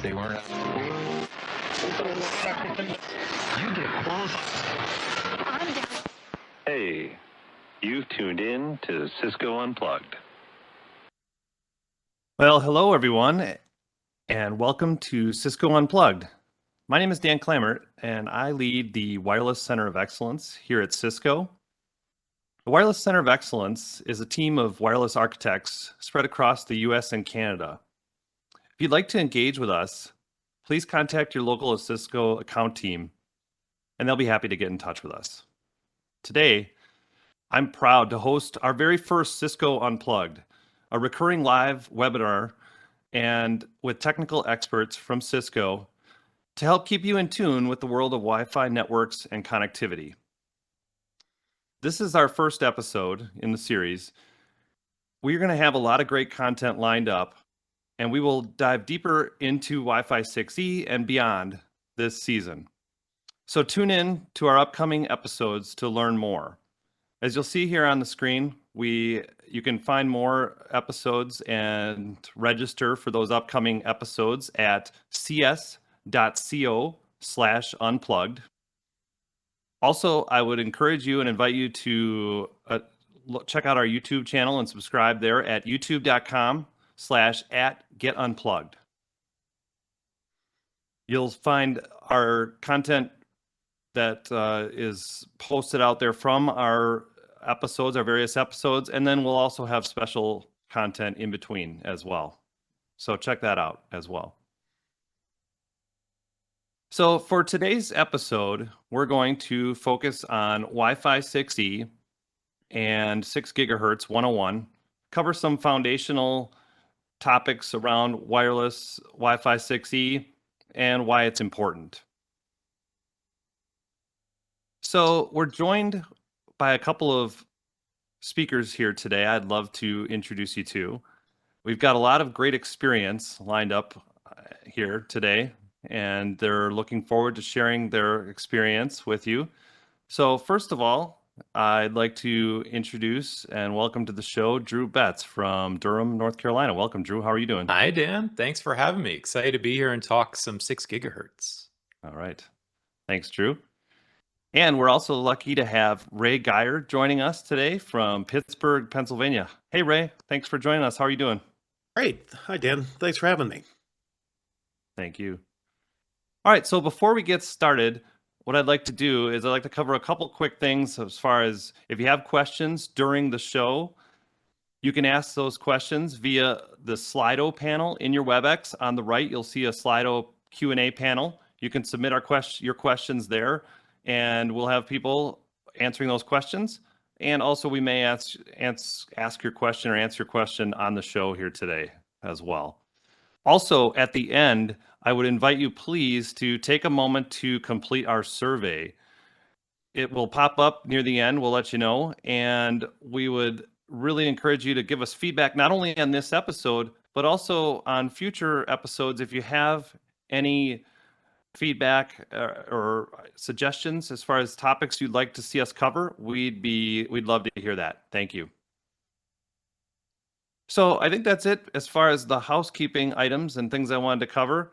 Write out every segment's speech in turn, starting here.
They weren't. You get qualified. Hey, you've tuned in to Cisco Unplugged. Well, hello everyone, and welcome to Cisco Unplugged. My name is Dan Clamert, and I lead the Wireless Center of Excellence here at Cisco. The Wireless Center of Excellence is a team of wireless architects spread across the US and Canada. If you'd like to engage with us, please contact your local Cisco account team, and they'll be happy to get in touch with us. Today, I'm proud to host our very first Cisco Unplugged, a recurring live webinar and with technical experts from Cisco to help keep you in tune with the world of Wi-Fi networks and connectivity. This is our first episode in the series. We're going to have a lot of great content lined up, and we will dive deeper into Wi-Fi 6E and beyond this season. So tune in to our upcoming episodes to learn more. As you'll see here on the screen, you can find more episodes and register for those upcoming episodes at cs.co/unplugged. Also, I would encourage you and invite you to check out our YouTube channel and subscribe there at youtube.com/@getunplugged. You'll find our content that is posted out there from our episodes, our various episodes, and then we'll also have special content in between as well. So check that out as well. So for today's episode, we're going to focus on Wi-Fi 6E and 6 gigahertz 101, cover some foundational topics around wireless Wi-Fi 6E and why it's important. So we're joined by a couple of speakers here today I'd love to introduce you to. We've got a lot of great experience lined up here today, and they're looking forward to sharing their experience with you. So first of all, I'd like to introduce and welcome to the show Drew Betts from Durham, North Carolina. Welcome, Drew. How are you doing? Hi, Dan. Thanks for having me. Excited to be here and talk some 6 gigahertz. All right. Thanks, Drew. And we're also lucky to have Ray Geyer joining us today from Pittsburgh, Pennsylvania. Hey, Ray. Thanks for joining us. How are you doing? Great. Hi, Dan. Thanks for having me. Thank you. All right. So before we get started, what I'd like to do is I'd like to cover a couple quick things as far as if you have questions during the show, you can ask those questions via the Slido panel in your WebEx. On the right, you'll see a Slido Q&A panel. You can submit your questions there, and we'll have people answering those questions. And also we may ask your question or answer your question on the show here today as well. Also, at the end, I would invite you please to take a moment to complete our survey. It will pop up near the end. We'll let you know. And we would really encourage you to give us feedback, not only on this episode, but also on future episodes. If you have any feedback or suggestions as far as topics you'd like to see us cover, we'd love to hear that. Thank you. So I think that's it as far as the housekeeping items and things I wanted to cover.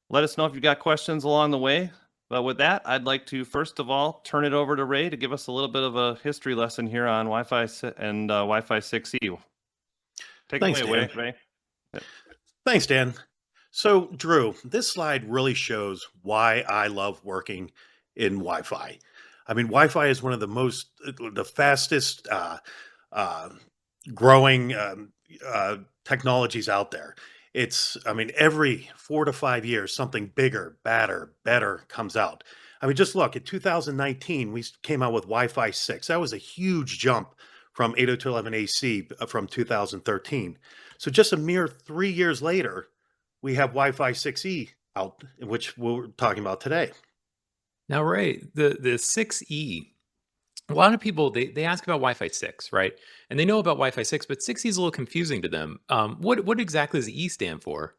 Let us know if you've got questions along the way. But with that, I'd like to first of all turn it over to Ray to give us a little bit of a history lesson here on Wi-Fi and Wi-Fi 6E. Thanks, it away, Dan. Ray. Thanks, Dan. So, Drew, this slide really shows why I love working in Wi-Fi. I mean, Wi-Fi is one of the fastest growing technologies out there. Every 4 to 5 years, something bigger, badder, better comes out. I mean, just look, in 2019, we came out with Wi-Fi 6. That was a huge jump from 802.11ac from 2013. So just a mere 3 years later, we have Wi-Fi 6E out, which we're talking about today. Now, Ray, the 6E, a lot of people, they ask about Wi-Fi 6, right? And they know about Wi-Fi 6, but 6E is a little confusing to them. What exactly does the E stand for?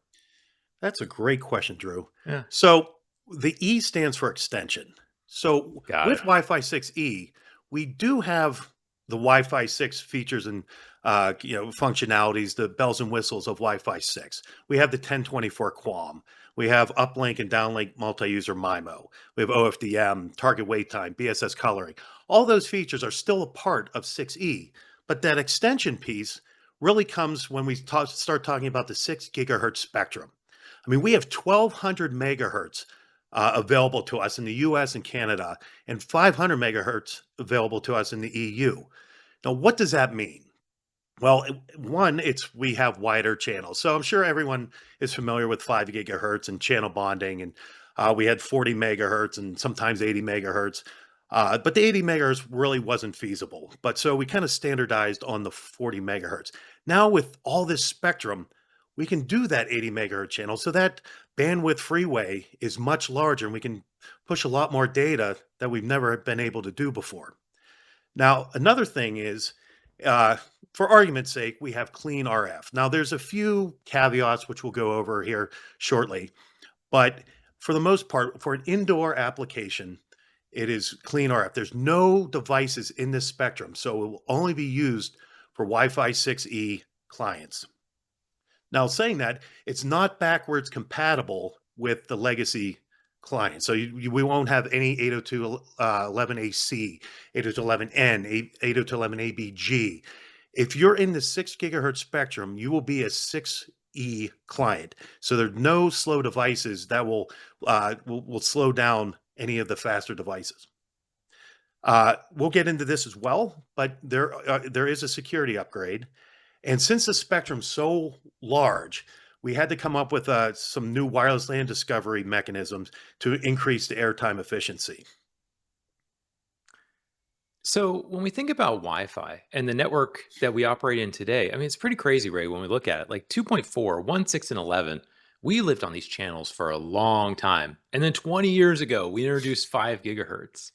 That's a great question, Drew. Yeah. So the E stands for extension. So Got with it. Wi-Fi 6E, we do have the Wi-Fi 6 features and functionalities, the bells and whistles of Wi-Fi 6. We have the 1024 QAM. We have uplink and downlink multi-user MIMO. We have OFDM, target wait time, BSS coloring. All those features are still a part of 6E, but that extension piece really comes when we start talking about the 6 gigahertz spectrum. I mean, we have 1200 megahertz available to us in the US and Canada, and 500 megahertz available to us in the EU. Now, what does that mean? Well, one, it's we have wider channels. So I'm sure everyone is familiar with 5 gigahertz and channel bonding, and we had 40 megahertz and sometimes 80 megahertz. But the 80 megahertz really wasn't feasible. But so we kind of standardized on the 40 megahertz. Now with all this spectrum, we can do that 80 megahertz channel. So that bandwidth freeway is much larger, and we can push a lot more data that we've never been able to do before. Now, another thing is, uh, for argument's sake, we have clean RF. Now, there's a few caveats which we'll go over here shortly, but for the most part, for an indoor application, it is clean RF. There's no devices in this spectrum, so it will only be used for Wi-Fi 6E clients. Now, saying that, it's not backwards compatible with the legacy client. So we won't have any 802.11ac, 802.11n, 802.11abg. If you're in the 6 gigahertz spectrum, you will be a 6E client. So there's no slow devices that will slow down any of the faster devices. We'll get into this as well, but there is a security upgrade. And since the spectrum's so large, we had to come up with some new wireless LAN discovery mechanisms to increase the airtime efficiency. So when we think about Wi-Fi and the network that we operate in today, I mean, it's pretty crazy, Ray, when we look at it. Like 2.4, 1, 6, and 11, we lived on these channels for a long time. And then 20 years ago, we introduced 5 gigahertz.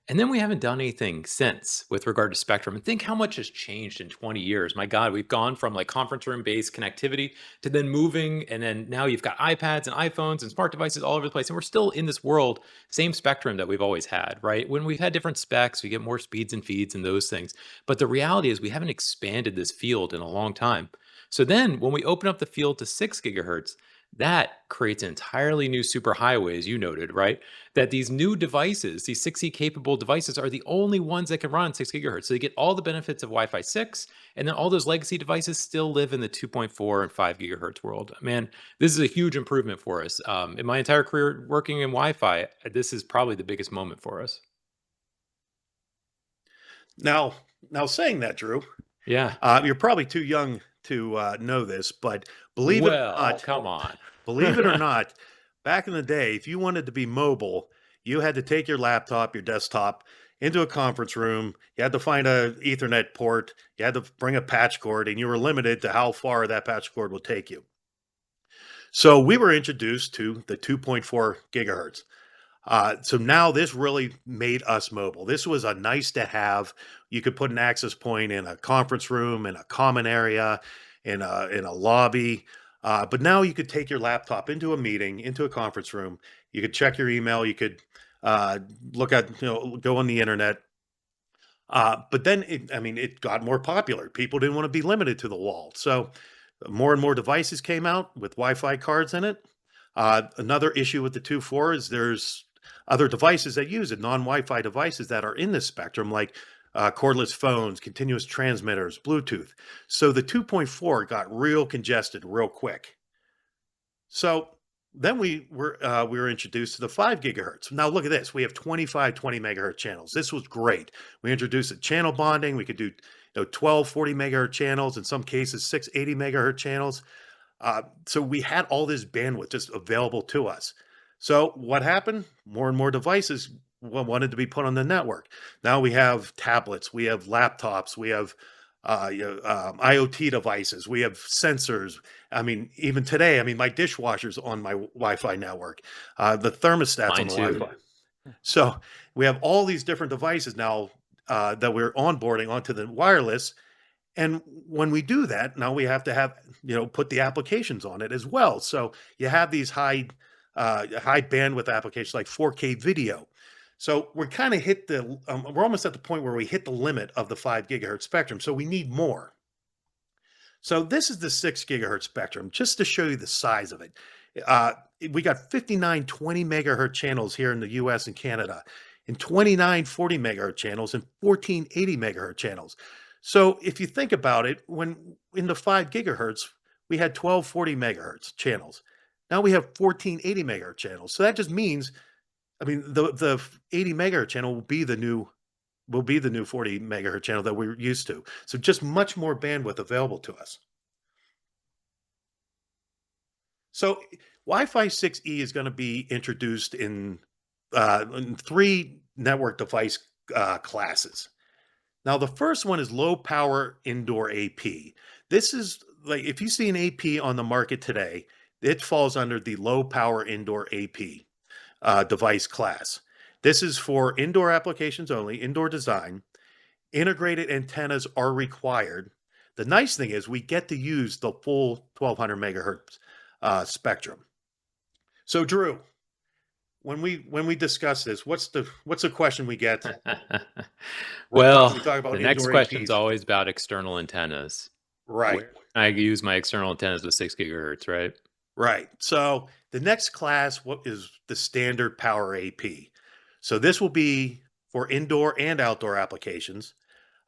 And then we haven't done anything since with regard to spectrum. And think how much has changed in 20 years. My God, we've gone from like conference room based connectivity to then moving. And then now you've got iPads and iPhones and smart devices all over the place. And we're still in this world, same spectrum that we've always had, right? When we've had different specs, we get more speeds and feeds and those things. But the reality is we haven't expanded this field in a long time. So then when we open up the field to 6 gigahertz, that creates entirely new superhighways, you noted, right? That these new devices, these 6E capable devices, are the only ones that can run 6 gigahertz. So you get all the benefits of Wi-Fi 6, and then all those legacy devices still live in the 2.4 and 5 gigahertz world. Man, this is a huge improvement for us. In my entire career working in Wi-Fi, this is probably the biggest moment for us. Now saying that, Drew, Yeah. you're probably too young to know this, but believe it or not, come on. believe it or not, back in the day, if you wanted to be mobile, you had to take your laptop, your desktop into a conference room. You had to find a Ethernet port. You had to bring a patch cord, and you were limited to how far that patch cord would take you. So we were introduced to the 2.4 gigahertz. So now this really made us mobile. This was a nice to have. You could put an access point in a conference room, in a common area, in a lobby. But now you could take your laptop into a meeting, into a conference room. You could check your email. You could look at, go on the internet. But then, it got more popular. People didn't want to be limited to the wall. So more and more devices came out with Wi-Fi cards in it. Another issue with the 2.4 is there's other devices that use it, non-Wi-Fi devices that are in this spectrum, like cordless phones, continuous transmitters, Bluetooth. So the 2.4 got real congested real quick. So then we were introduced to the 5 gigahertz. Now look at this. We have 25 20 megahertz channels. This was great. We introduced the channel bonding. We could do 12 40 megahertz channels, in some cases 6 80 megahertz channels. So we had all this bandwidth just available to us. So what happened? More and more devices wanted to be put on the network. Now we have tablets, we have laptops, we have IoT devices, we have sensors. I mean, even today, my dishwasher's on my Wi-Fi network. The thermostat's Mine on the too. Wi-Fi. So we have all these different devices now that we're onboarding onto the wireless. And when we do that, now we have to have, put the applications on it as well. So you have these high bandwidth applications like 4K video. So we're kind of we're almost at the point where we hit the limit of the 5 gigahertz spectrum. So we need more. So this is the 6 gigahertz spectrum, just to show you the size of it. we got 59 20 megahertz channels here in the US and Canada, and 29 40 megahertz channels, and 14 80 megahertz channels. So if you think about it, when in the 5 gigahertz, we had 12 40 megahertz channels. Now we have 14 80 megahertz channels. So that just means, I mean, the 80 megahertz channel will be the new 40 megahertz channel that we're used to. So just much more bandwidth available to us. So Wi-Fi 6E is going to be introduced in 3 network device classes. Now, the first one is low power indoor AP. This is like, if you see an AP on the market today, it falls under the low power indoor AP device class. This is for indoor applications only, indoor design. Integrated antennas are required. The nice thing is we get to use the full 1200 megahertz spectrum. So, Drew, when we discuss this, what's the question we get? Well, we talk about the next indoor question is APs. always about external antennas. Right. Where can I use my external antennas with 6 gigahertz, right? Right. So the next class, what is the standard power AP? So this will be for indoor and outdoor applications.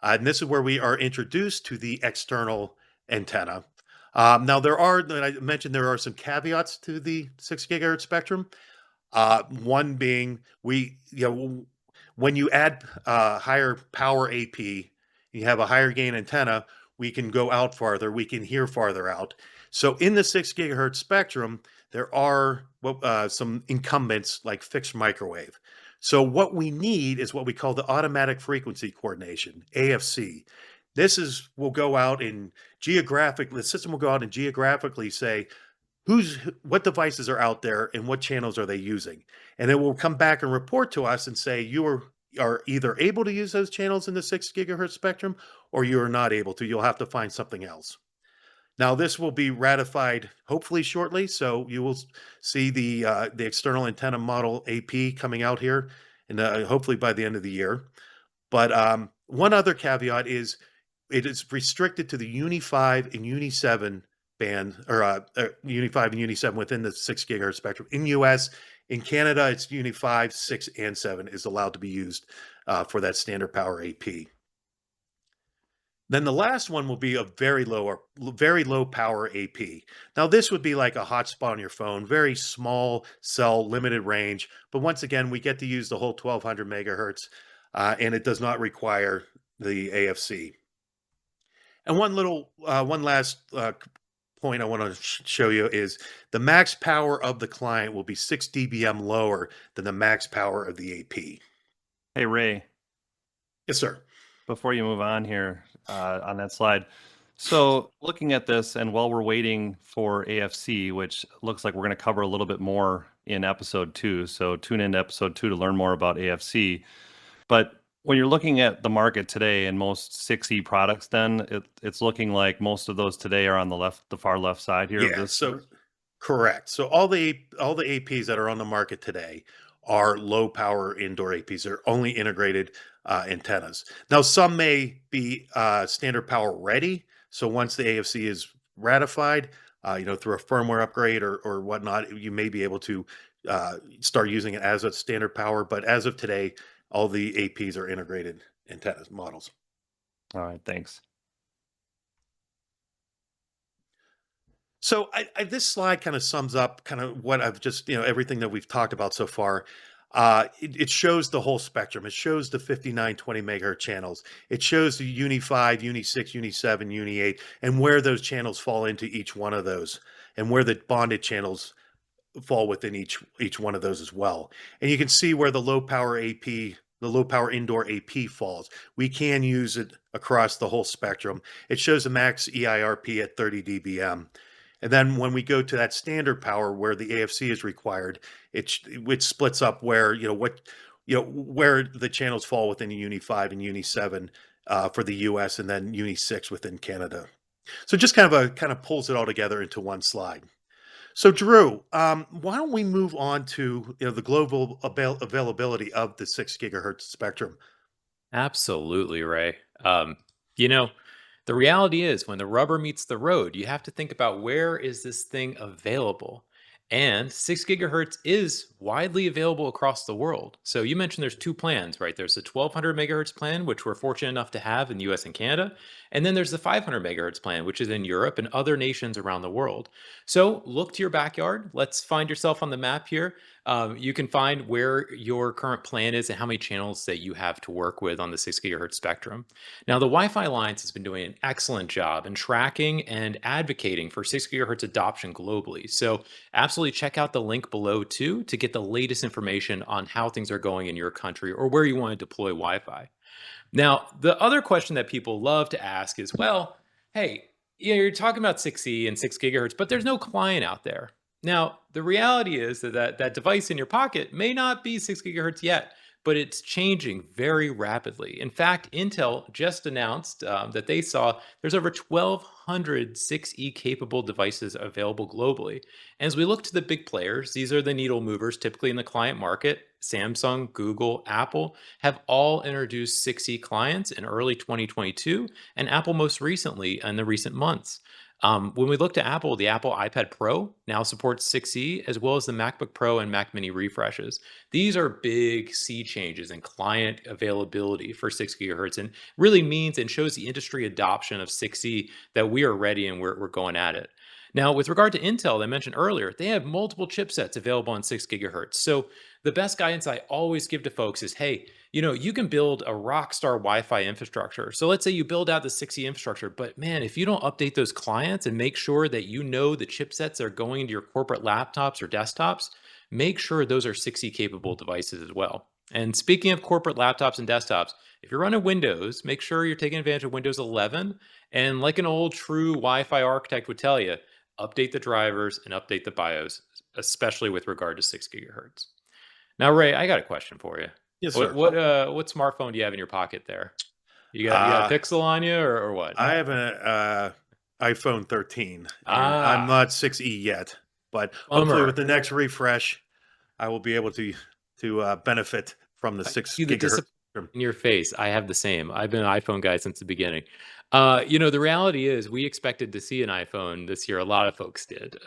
And this is where we are introduced to the external antenna. Now I mentioned there are some caveats to the 6 gigahertz spectrum. One being when you add higher power AP, you have a higher gain antenna, we can go out farther, we can hear farther out. So in the 6 gigahertz spectrum, there are some incumbents like fixed microwave. So what we need is what we call the automatic frequency coordination, AFC. Will go out and the system will go out and geographically say, what devices are out there and what channels are they using, and it will come back and report to us and say you are either able to use those channels in the 6 gigahertz spectrum or you are not able to. You'll have to find something else. Now this will be ratified hopefully shortly, so you will see the external antenna model AP coming out here, and hopefully by the end of the year. But one other caveat is it is restricted to the Uni 5 and Uni 7 band, or Uni 5 and Uni 7 within the 6 gigahertz spectrum. In US, in Canada, it's Uni 5, 6, and 7 is allowed to be used for that standard power AP. Then the last one will be a very low power AP. Now this would be like a hotspot on your phone, very small cell, limited range. But once again, we get to use the whole 1200 megahertz, and it does not require the AFC. And one last point I want to show you is the max power of the client will be 6 dBm lower than the max power of the AP. Hey, Ray, Yes, sir. before you move on here on that slide. So looking at this, and while we're waiting for AFC, which looks like we're going to cover a little bit more in episode 2. So tune into episode 2 to learn more about AFC. But when you're looking at the market today and most 6E products, then it's looking like most of those today are on the far left side here of Yeah, this. so correct. So all the APs that are on the market today are low power indoor APs. They're only integrated antennas. Now some may be standard power ready. So once the AFC is ratified, through a firmware upgrade or whatnot, you may be able to start using it as a standard power. But as of today, all the APs are integrated antenna models. All right, thanks. So this slide kind of sums up kind of what I've just, everything that we've talked about so far. It shows the whole spectrum. It shows the 59 20 megahertz channels. It shows the Uni 5, Uni 6, Uni 7, Uni 8, and where those channels fall into each one of those, and where the bonded channels fall within each one of those as well. And you can see where the low power indoor AP falls. We can use it across the whole spectrum. It shows a max EIRP at 30 dBm. And then when we go to that standard power where the AFC is required, it splits up where where the channels fall within Uni 5 and Uni 7 for the US, and then Uni 6 within Canada. So just kind of pulls it all together into one slide. So Drew, why don't we move on to the global availability of the 6 gigahertz spectrum? Absolutely, Ray. The reality is when the rubber meets the road, you have to think about where is this thing available? And 6 gigahertz is widely available across the world. So you mentioned there's two plans, right? There's the 1200 megahertz plan, which we're fortunate enough to have in the US and Canada. And then there's the 500 megahertz plan, which is in Europe and other nations around the world. So look to your backyard. Let's find yourself on the map here. You can find where your current plan is and how many channels that you have to work with on the 6 gigahertz spectrum. Now, the Wi Fi Alliance has been doing an excellent job in tracking and advocating for 6 gigahertz adoption globally. So absolutely check out the link below too to get the latest information on how things are going in your country or where you want to deploy Wi-Fi. Now, the other question that people love to ask is, well, hey, you're talking about 6E and 6 gigahertz, but there's no client out there. Now, the reality is that device in your pocket may not be 6 gigahertz yet, but it's changing very rapidly. In fact, Intel just announced that they saw there's over 1,200 6E capable devices available globally. And as we look to the big players, these are the needle movers typically in the client market. Samsung, Google, Apple have all introduced 6E clients in early 2022, and Apple most recently in the recent months. When we look to Apple, the Apple iPad Pro now supports 6E, as well as the MacBook Pro and Mac Mini refreshes. These are big sea changes in client availability for 6 gigahertz and really means and shows the industry adoption of 6E that we are ready and we're going at it. Now, with regard to Intel, I mentioned earlier, they have multiple chipsets available on 6 gigahertz. So the best guidance I always give to folks is, hey, you can build a rock star Wi-Fi infrastructure. So let's say you build out the 6E infrastructure, but man, if you don't update those clients and make sure that you know the chipsets that are going into your corporate laptops or desktops, make sure those are 6E capable devices as well. And speaking of corporate laptops and desktops, if you're running Windows, make sure you're taking advantage of Windows 11. And like an old true Wi-Fi architect would tell you, update the drivers and update the BIOS, especially with regard to 6 gigahertz. Now, Ray, I got a question for you. Yes, What sir. what smartphone do you have in your pocket there? You got a Pixel on you or what? I have an iPhone 13, and I'm Ah, not 6E yet, but hopefully with bummer. the next refresh, I will be able to benefit from the I 6 see the gigahertz. disappointment in your face. I have the same. I've been an iPhone guy since the beginning. The reality is we expected to see an iPhone this year. A lot of folks did.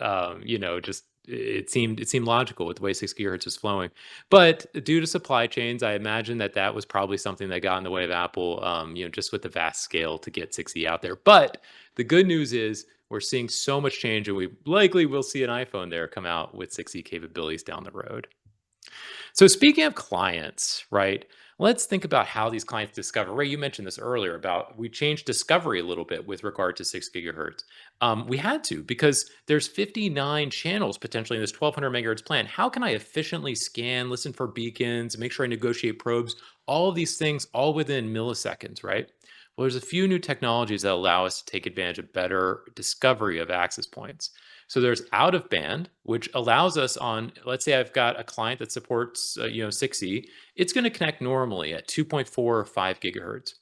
Just it seemed logical with the way 6 gigahertz was flowing. But due to supply chains, I imagine that was probably something that got in the way of Apple, just with the vast scale to get 6E out there. But the good news is we're seeing so much change, and we likely will see an iPhone there come out with 6E capabilities down the road. So speaking of clients, right? Let's think about how these clients discover. Ray, you mentioned this earlier about we changed discovery a little bit with regard to 6 gigahertz. We had to because there's 59 channels potentially in this 1200 megahertz plan. How can I efficiently scan, listen for beacons, make sure I negotiate probes, all of these things all within milliseconds, right? Well, there's a few new technologies that allow us to take advantage of better discovery of access points. So there's out of band, which allows us on, let's say I've got a client that supports, 6E, it's going to connect normally at 2.4 or 5 gigahertz.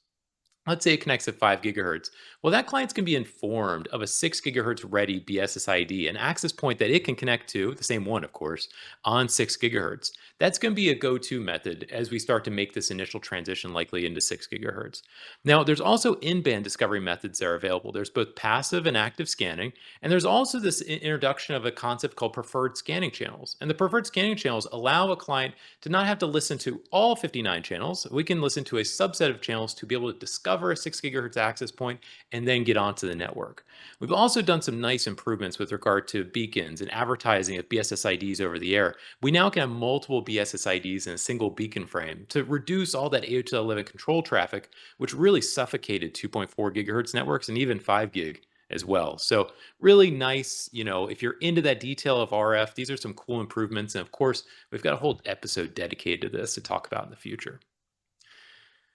Let's say it connects at 5 gigahertz. Well, that client's going to be informed of a 6 gigahertz ready BSSID, an access point that it can connect to, the same one, of course, on 6 gigahertz. That's going to be a go to method as we start to make this initial transition likely into 6 gigahertz. Now, there's also in band discovery methods that are available. There's both passive and active scanning, and there's also this introduction of a concept called preferred scanning channels. And the preferred scanning channels allow a client to not have to listen to all 59 channels. We can listen to a subset of channels to be able to discover a 6 gigahertz access point and then get onto the network. We've also done some nice improvements with regard to beacons and advertising of BSSIDs over the air. We now can have multiple BSSIDs in a single beacon frame to reduce all that 802.11 control traffic, which really suffocated 2.4 gigahertz networks and even 5 gig as well. So really nice, if you're into that detail of RF, these are some cool improvements. And of course, we've got a whole episode dedicated to this to talk about in the future.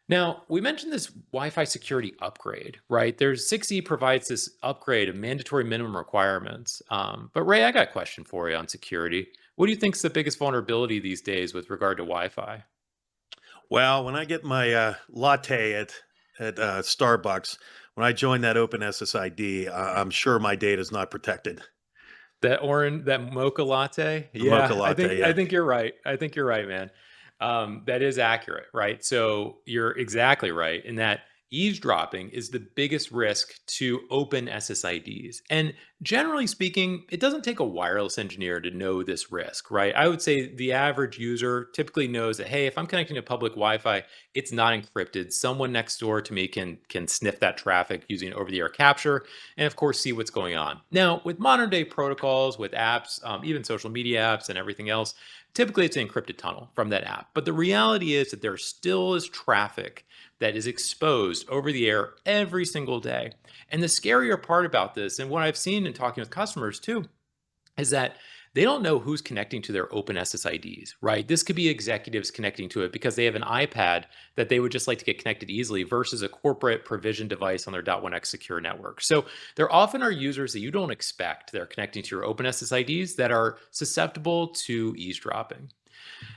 Now, we mentioned this Wi-Fi security upgrade, right? There's 6E provides this upgrade of mandatory minimum requirements. But Ray, I got a question for you on security. What do you think is the biggest vulnerability these days with regard to Wi-Fi? Well, when I get my latte at Starbucks, when I join that Open SSID, I'm sure my data is not protected. That mocha latte? The mocha Yeah, I latte, think I yeah. think you're right. I think you're right, man. That is accurate, right? So you're exactly right in that eavesdropping is the biggest risk to open SSIDs. And Generally speaking, it doesn't take a wireless engineer to know this risk, right? I would say the average user typically knows that, hey, if I'm connecting to public Wi-Fi, it's not encrypted. Someone next door to me can sniff that traffic using over-the-air capture, and of course, see what's going on. Now, with modern day protocols, with apps, even social media apps and everything else, typically it's an encrypted tunnel from that app. But the reality is that there still is traffic that is exposed over the air every single day. And the scarier part about this, and what I've seen in talking with customers too, is that they don't know who's connecting to their open SSIDs, right? This could be executives connecting to it because they have an iPad that they would just like to get connected easily versus a corporate provision device on their .1x secure network. So there often are users that you don't expect that are connecting to your open SSIDs that are susceptible to eavesdropping.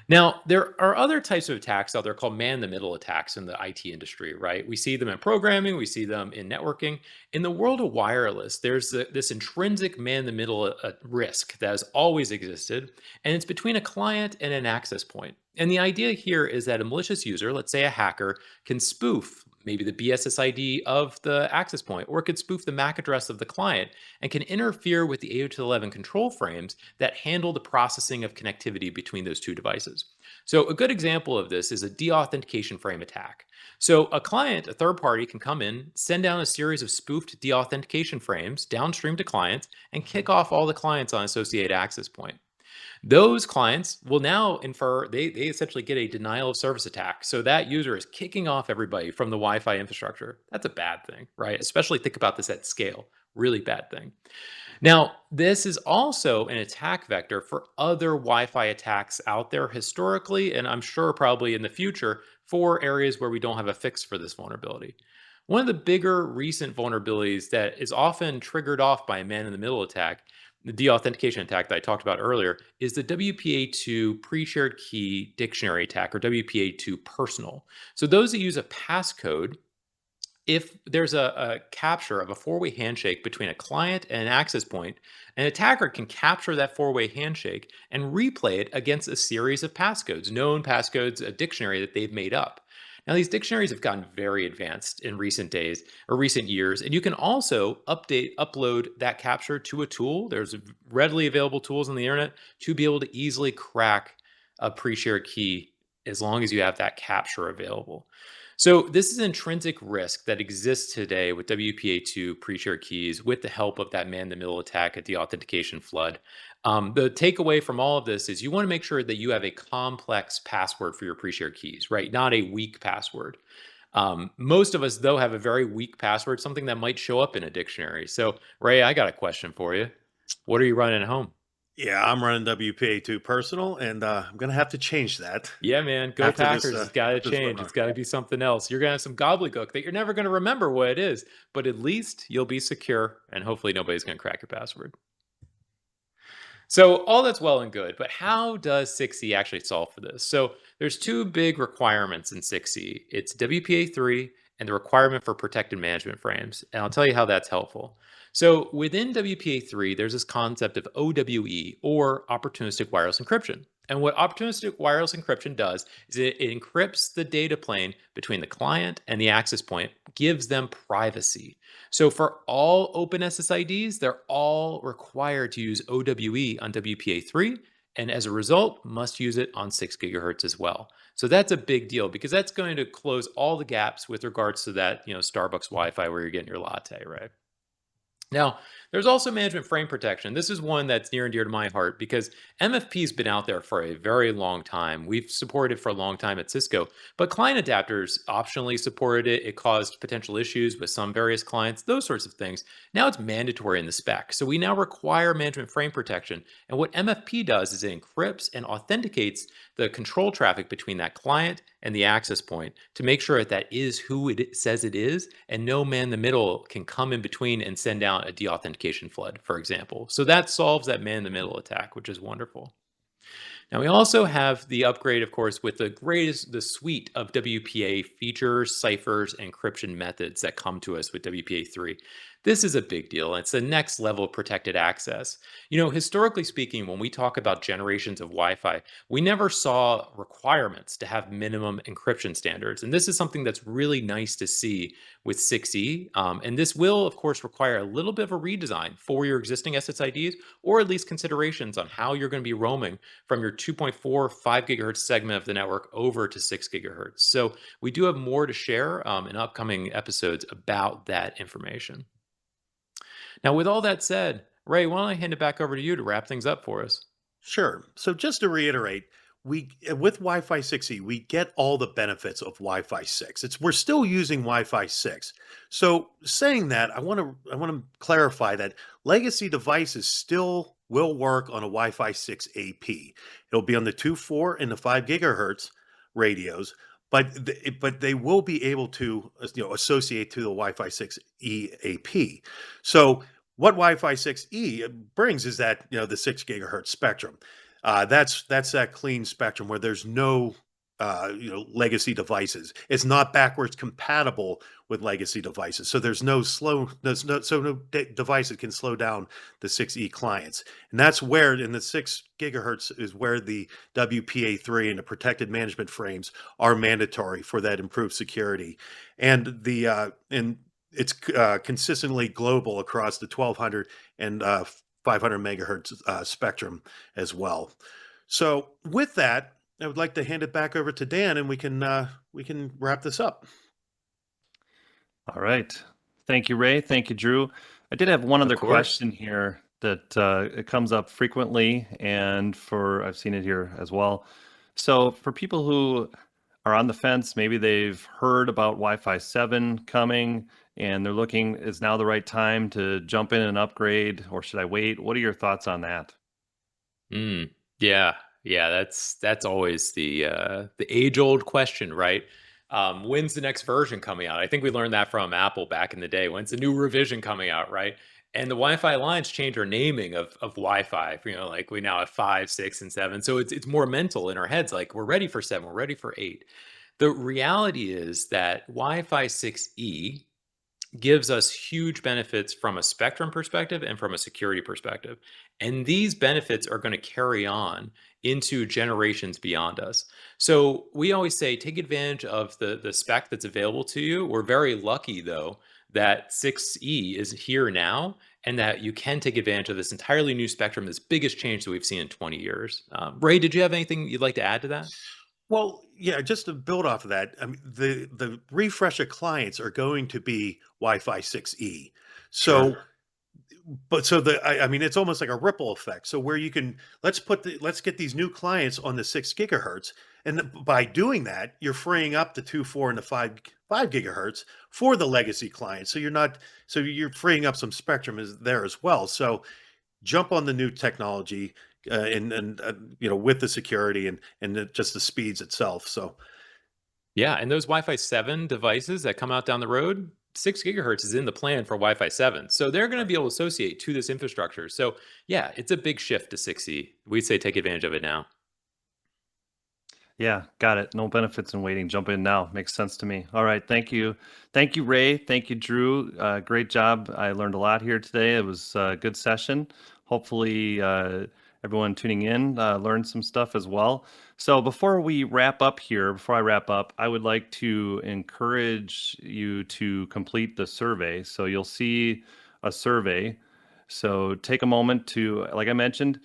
Now, there are other types of attacks out there called man-in-the-middle attacks in the IT industry, right? We see them in programming, we see them in networking. In the world of wireless, there's this intrinsic man-in-the-middle risk that has always existed, and it's between a client and an access point. And the idea here is that a malicious user, let's say a hacker, can spoof maybe the BSSID of the access point, or it could spoof the MAC address of the client and can interfere with the 802.11 control frames that handle the processing of connectivity between those two devices. So a good example of this is a deauthentication frame attack. So a client, a third party, can come in, send down a series of spoofed deauthentication frames downstream to clients, and kick off all the clients on associated access point. Those clients will now infer they essentially get a denial of service attack. So that user is kicking off everybody from the Wi-Fi infrastructure. That's a bad thing, right? Especially think about this at scale. Really bad thing. Now, this is also an attack vector for other Wi-Fi attacks out there historically, and I'm sure probably in the future for areas where we don't have a fix for this vulnerability. One of the bigger recent vulnerabilities that is often triggered off by a man-in-the-middle attack, the deauthentication attack that I talked about earlier, is the WPA2 pre-shared key dictionary attack, or WPA2 personal. So those that use a passcode, if there's a capture of a four-way handshake between a client and an access point, an attacker can capture that four-way handshake and replay it against a series of passcodes, known passcodes, a dictionary that they've made up. Now, these dictionaries have gotten very advanced in recent days or recent years, and you can also upload that capture to a tool. There's readily available tools on the internet to be able to easily crack a pre-shared key as long as you have that capture available. So this is an intrinsic risk that exists today with WPA2 pre-shared keys with the help of that man-in-the-middle attack at the authentication flood. The takeaway from all of this is you want to make sure that you have a complex password for your pre-shared keys, right? Not a weak password. Most of us, though, have a very weak password, something that might show up in a dictionary. So, Ray, I got a question for you. What are you running at home? Yeah, I'm running WPA2 personal, and I'm gonna have to change that Yeah, man. Go after this Packers. It's got to this change. It's webinar. got to be something else. You're going to have some gobbledygook that you're never going to remember what it is, but at least you'll be secure and hopefully nobody's going to crack your password. So all that's well and good, but how does 6E actually solve for this? So there's two big requirements in 6E. It's WPA3 and the requirement for protected management frames. And I'll tell you how that's helpful. So within WPA3, there's this concept of OWE, or opportunistic wireless encryption. And what opportunistic wireless encryption does is it encrypts the data plane between the client and the access point, gives them privacy. So for all open SSIDs, they're all required to use OWE on WPA3, and as a result, must use it on 6 gigahertz as well. So that's a big deal because that's going to close all the gaps with regards to that, Starbucks Wi-Fi where you're getting your latte, right? Now, there's also management frame protection. This is one that's near and dear to my heart because MFP has been out there for a very long time. We've supported it for a long time at Cisco, but client adapters optionally supported it. It caused potential issues with some various clients, those sorts of things. Now it's mandatory in the spec. So we now require management frame protection. And what MFP does is it encrypts and authenticates the control traffic between that client and the access point to make sure that that is who it says it is, and no man in the middle can come in between and send out a deauthentication flood, for example. So that solves that man in the middle attack, which is wonderful. Now we also have the upgrade, of course, with the suite of WPA features, ciphers, and encryption methods that come to us with WPA 3. This is a big deal. It's the next level of protected access. Historically speaking, when we talk about generations of Wi-Fi, we never saw requirements to have minimum encryption standards. And this is something that's really nice to see with 6E. And this will, of course, require a little bit of a redesign for your existing SSIDs, or at least considerations on how you're going to be roaming from your 2.4 5 gigahertz segment of the network over to 6 gigahertz. So we do have more to share in upcoming episodes about that information. Now, with all that said, Ray, why don't I hand it back over to you to wrap things up for us? Sure. So just to reiterate, we with Wi-Fi 6E, we get all the benefits of Wi-Fi 6. We're still using Wi-Fi 6. So saying that, I want to clarify that legacy devices still will work on a Wi-Fi 6 AP. It'll be on the 2.4 and the 5 gigahertz radios, but they will be able to associate to the Wi-Fi 6E AP. So what Wi-Fi 6E brings is that the 6 gigahertz spectrum. That's that clean spectrum where there's no legacy devices. It's not backwards compatible with legacy devices, so no devices can slow down the 6E clients, and that's where in the 6 gigahertz is where the WPA3 and the protected management frames are mandatory for that improved security, and it's consistently global across the 1200 and 500 megahertz spectrum as well. So with that, I would like to hand it back over to Dan, and we can wrap this up. All right. Thank you, Ray. Thank you, Drew. I did have one Of other course. question here that it comes up frequently, and I've seen it here as well. So for people who are on the fence, maybe they've heard about Wi-Fi 7 coming, and they're looking, is now the right time to jump in and upgrade, or should I wait? What are your thoughts on that? Yeah, yeah, that's always the age-old question, right? When's the next version coming out? I think we learned that from Apple back in the day. When's the new revision coming out, right? And the Wi-Fi Alliance changed our naming of Wi-Fi. Like we now have 5, 6, and 7. So it's more mental in our heads. Like we're ready for 7, we're ready for 8. The reality is that Wi-Fi 6E gives us huge benefits from a spectrum perspective and from a security perspective. And these benefits are going to carry on into generations beyond us. So we always say take advantage of the spec that's available to you. We're very lucky, though, that 6E is here now and that you can take advantage of this entirely new spectrum, this biggest change that we've seen in 20 years. Ray, did you have anything you'd like to add to that? Well, yeah, just to build off of that, I mean, the refresher clients are going to be Wi-Fi 6E. So, Sure. I mean, it's almost like a ripple effect. So where you can let's get these new clients on the 6 gigahertz, and by doing that, you're freeing up the 2.4 and the 5 gigahertz for the legacy clients. So you're freeing up some spectrum is there as well. So jump on the new technology with the security and just the speeds itself. So Yeah, and those Wi-Fi 7 devices that come out down the road, 6 gigahertz is in the plan for Wi-Fi 7. So they're going to be able to associate to this infrastructure. So yeah, it's a big shift to 6E. We'd say take advantage of it now. Yeah, got it. No benefits in waiting. Jump in now. Makes sense to me. All right. Thank you. Thank you, Ray. Thank you, Drew. Great job. I learned a lot here today. It was a good session. Hopefully, everyone tuning in learned some stuff as well. So before I wrap up, I would like to encourage you to complete the survey. So you'll see a survey. So take a moment to, like I mentioned,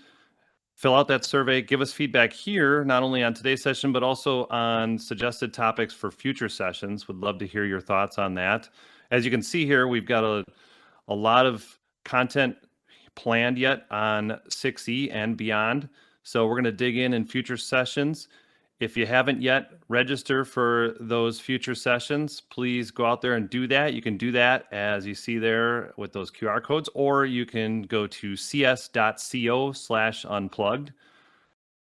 fill out that survey, give us feedback here, not only on today's session, but also on suggested topics for future sessions. Would love to hear your thoughts on that. As you can see here, we've got a lot of content planned yet on 6E and beyond. So we're going to dig in future sessions. If you haven't yet registered for those future sessions, please go out there and do that. You can do that as you see there with those QR codes, or you can go to cs.co/unplugged.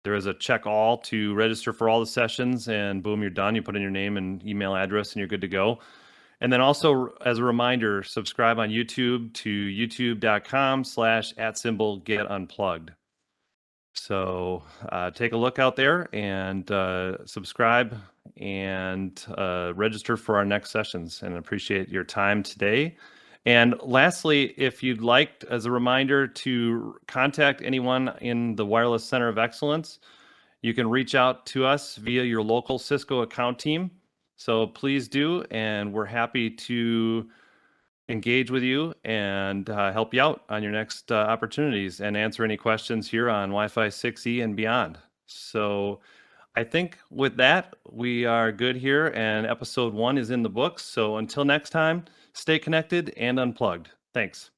There is a check all to register for all the sessions, and boom, you're done. You put in your name and email address, and you're good to go. And then also, as a reminder, subscribe on YouTube to youtube.com/@getunplugged. So take a look out there and subscribe and register for our next sessions, and appreciate your time today. And lastly, if you'd like, as a reminder, to contact anyone in the Wireless Center of Excellence, you can reach out to us via your local Cisco account team. So please do, and we're happy to engage with you and help you out on your next opportunities and answer any questions here on Wi-Fi 6E and beyond. So I think with that, we are good here, and episode 1 is in the books. So until next time, stay connected and unplugged. Thanks.